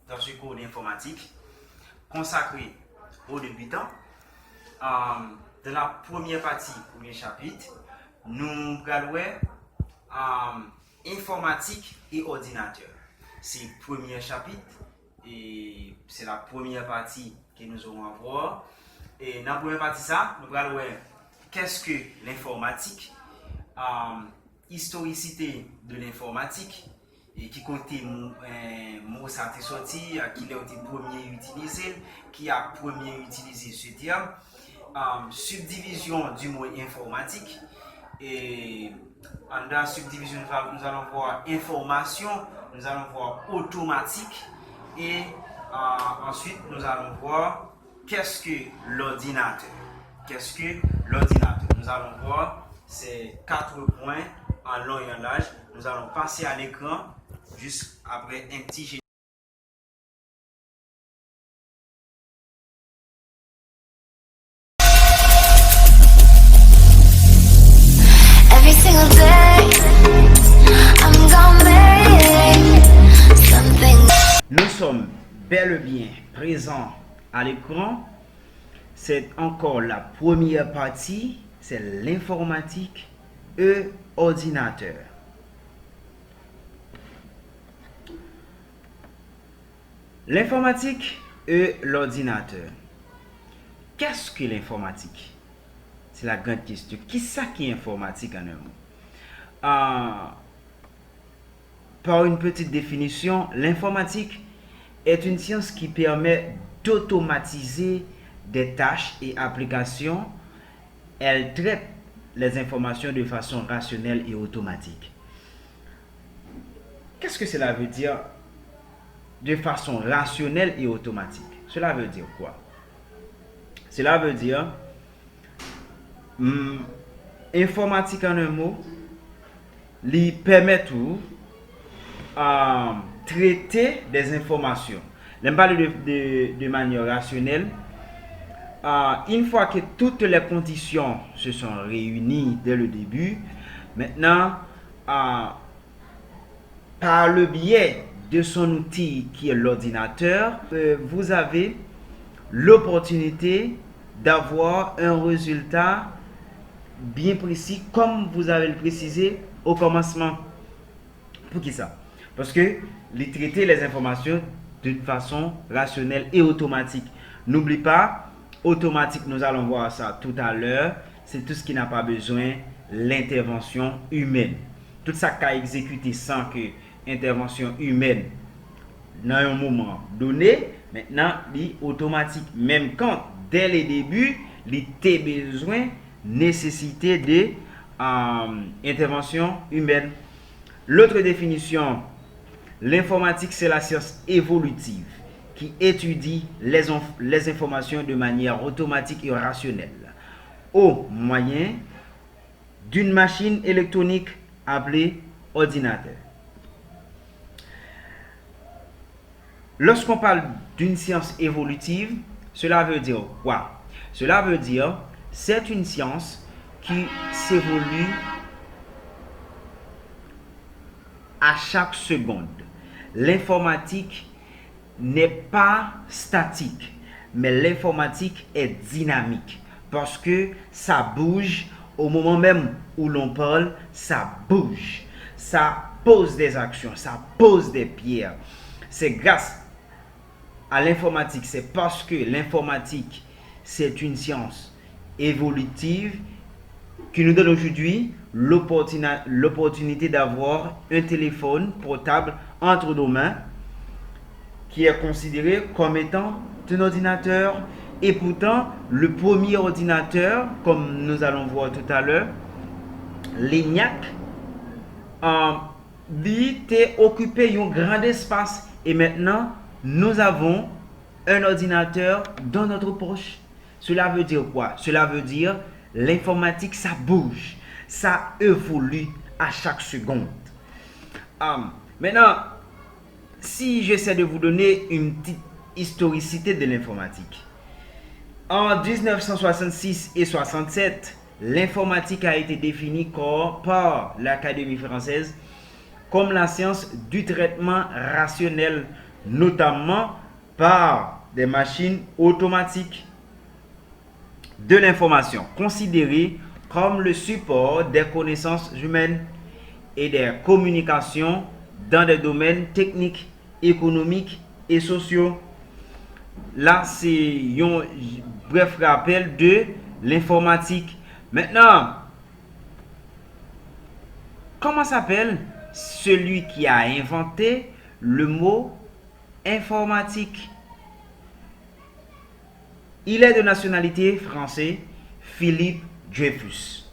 dans ce cours d'informatique consacré aux débutants. Dans la première partie, premier chapitre, nous allons informatique et ordinateur. C'est le premier chapitre et c'est la première partie que nous allons voir. Et dans la première partie, ça, nous allons voir qu'est-ce que l'informatique, historicité de l'informatique, et qui comptait mot ça est sorti, qui a été premier utilisé, qui a premier utilisé ce terme, subdivision du mot informatique, et dans la subdivision nous allons voir information, nous allons voir automatique, et ensuite nous allons voir qu'est-ce que l'ordinateur. Qu'est-ce que l'ordinateur? Nous allons voir ces 4 points en long et en large. Nous allons passer à l'écran juste après un petit générique. Nous sommes bel et bien présents à l'écran. C'est encore la première partie, c'est l'informatique et ordinateur. L'informatique et l'ordinateur. Qu'est-ce que l'informatique? C'est la grande question. Qu'est-ce qui est informatique en un mot? Par une petite définition, l'informatique est une science qui permet d'automatiser des tâches et applications. Elle traite les informations de façon rationnelle et automatique. Qu'est-ce que cela veut dire de façon rationnelle et automatique? Cela veut dire quoi? Cela veut dire informatique en un mot, lui permet tout traiter des informations. Je parle de manière rationnelle. Une fois que toutes les conditions se sont réunies dès le début, maintenant, par le biais de son outil qui est l'ordinateur, vous avez l'opportunité d'avoir un résultat bien précis, comme vous avez le précisé au commencement. Pour qui ça? Parce que les traiter les informations d'une façon rationnelle et automatique. N'oublie pas, automatique, nous allons voir ça tout à l'heure, c'est tout ce qui n'a pas besoin l'intervention humaine. Tout ça qu'a exécuté sans que intervention humaine dans un moment donné, maintenant, il automatique. Même quand, dès le début, il a besoin, nécessité de intervention humaine. L'autre définition, l'informatique, c'est la science évolutive qui étudie les informations de manière automatique et rationnelle au moyen d'une machine électronique appelée ordinateur. Lorsqu'on parle d'une science évolutive, cela veut dire quoi? Cela veut dire c'est une science qui s'évolue à chaque seconde. L'informatique n'est pas statique, mais l'informatique est dynamique parce que ça bouge au moment même où l'on parle, ça bouge, ça pose des actions, ça pose des pierres. C'est grâce à l'informatique, c'est parce que l'informatique, c'est une science évolutive qui nous donne aujourd'hui l'opportunité d'avoir un téléphone portable entre nos mains qui est considéré comme étant un ordinateur et pourtant le premier ordinateur, comme nous allons voir tout à l'heure, l'ENIAC, il était occupé un grand espace et maintenant nous avons un ordinateur dans notre poche. Cela veut dire quoi? Cela veut dire l'informatique, ça bouge, ça évolue à chaque seconde. Maintenant, si j'essaie de vous donner une petite historicité de l'informatique. En 1966 et 67, l'informatique a été définie par l'Académie française comme la science du traitement rationnel notamment par des machines automatiques de l'information, considérées comme le support des connaissances humaines et des communications dans des domaines techniques, économiques et sociaux. Là, c'est un bref rappel de l'informatique. Maintenant, comment s'appelle celui qui a inventé le mot informatique? Il est de nationalité française, Philippe Dreyfus.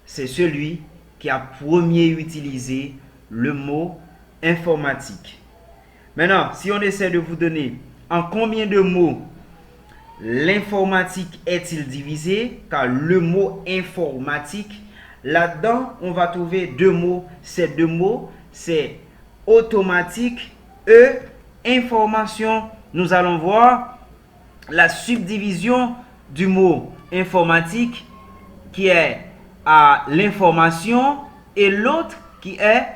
C'est celui qui a premier utilisé le mot informatique. Maintenant, si on essaie de vous donner en combien de mots l'informatique est-il divisé, car le mot informatique, là-dedans, on va trouver deux mots. Ces deux mots, c'est automatique et information. Nous allons voir la subdivision du mot informatique qui est à l'information et l'autre qui est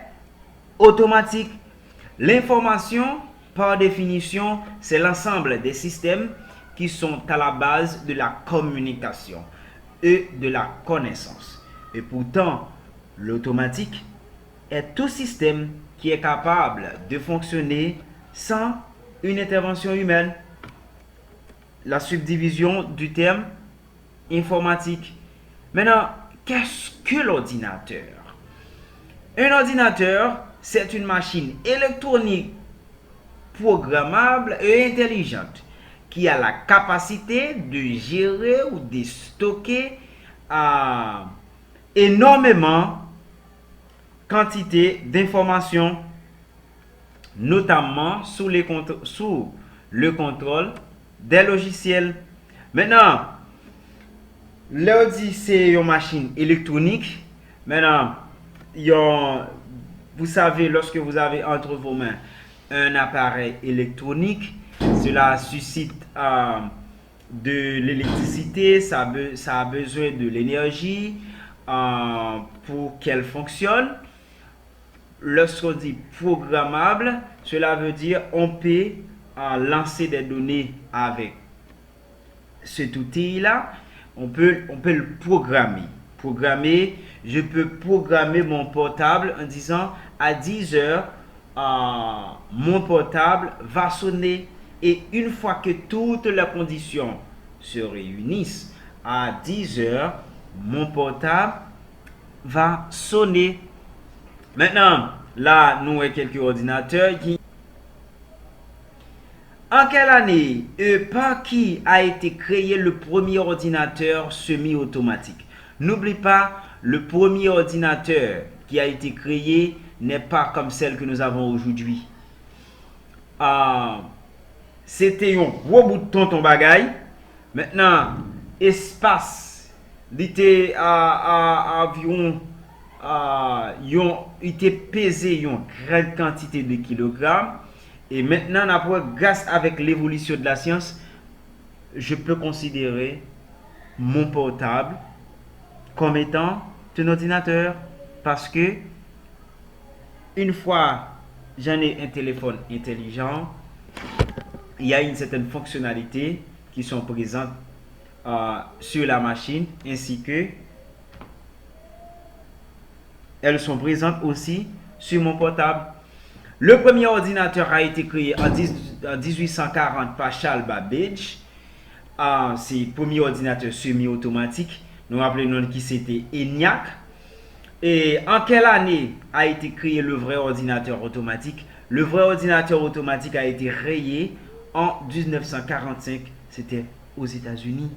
automatique. L'information, par définition, c'est l'ensemble des systèmes qui sont à la base de la communication et de la connaissance. Et pourtant, l'automatique est tout système qui est capable de fonctionner sans une intervention humaine. La subdivision du terme informatique. Maintenant, qu'est-ce que l'ordinateur? Un ordinateur, c'est une machine électronique programmable et intelligente qui a la capacité de gérer ou de stocker énormément quantité d'informations, notamment sous le contrôle des logiciels. Maintenant, l'ordi c'est une machine électronique. Maintenant, vous savez, lorsque vous avez entre vos mains un appareil électronique, cela suscite de l'électricité, ça a besoin de l'énergie pour qu'elle fonctionne. Lorsqu'on dit programmable, cela veut dire on peut lancer des données avec cet outil-là. On peut le programmer. Je peux programmer mon portable en disant à 10 heures, mon portable va sonner. Et une fois que toutes les conditions se réunissent, à 10 heures, mon portable va sonner. Maintenant, là, nous avons quelques ordinateurs qui... En quelle année et par qui a été créé le premier ordinateur semi-automatique? N'oublie pas, le premier ordinateur qui a été créé n'est pas comme celle que nous avons aujourd'hui. C'était un gros bout de tonton bagaille. Maintenant, espace, il était environ, il était pesé une grande quantité de kilogrammes. Et maintenant, grâce avec l'évolution de la science, je peux considérer mon portable comme étant un ordinateur. Parce que une fois j'en ai un téléphone intelligent, il y a une certaine fonctionnalité qui sont présentes sur la machine, ainsi que elles sont présentes aussi sur mon portable. Le premier ordinateur a été créé en 1840 par Charles Babbage. C'est le premier ordinateur semi-automatique. Nous rappelons qui c'était ENIAC. Et en quelle année a été créé le vrai ordinateur automatique? Le vrai ordinateur automatique a été créé en 1945. C'était aux États-Unis.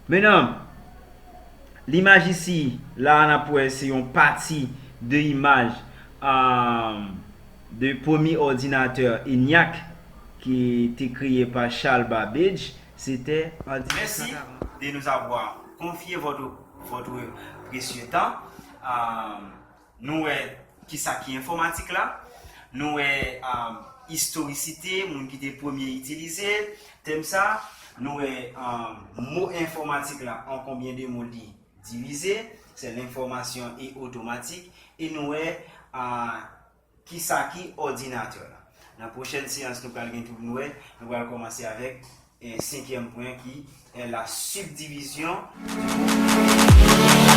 Maintenant, l'image ici, là on a pour essayer une partie de l'image de premier ordinateur ENIAC qui a été créé par Charles Babbage. C'était en 1940. Merci de nous avoir confié votre précieux temps. Nous qui ça qui informatique là, nous historicité, mon qui était premier utilisé, thème ça, nous mot informatique là en combien de mots divisé, c'est l'information et automatique, et nous qui ça qui ordinateur là. Dans la prochaine séance, nous allons commencer avec un cinquième point qui est la subdivision du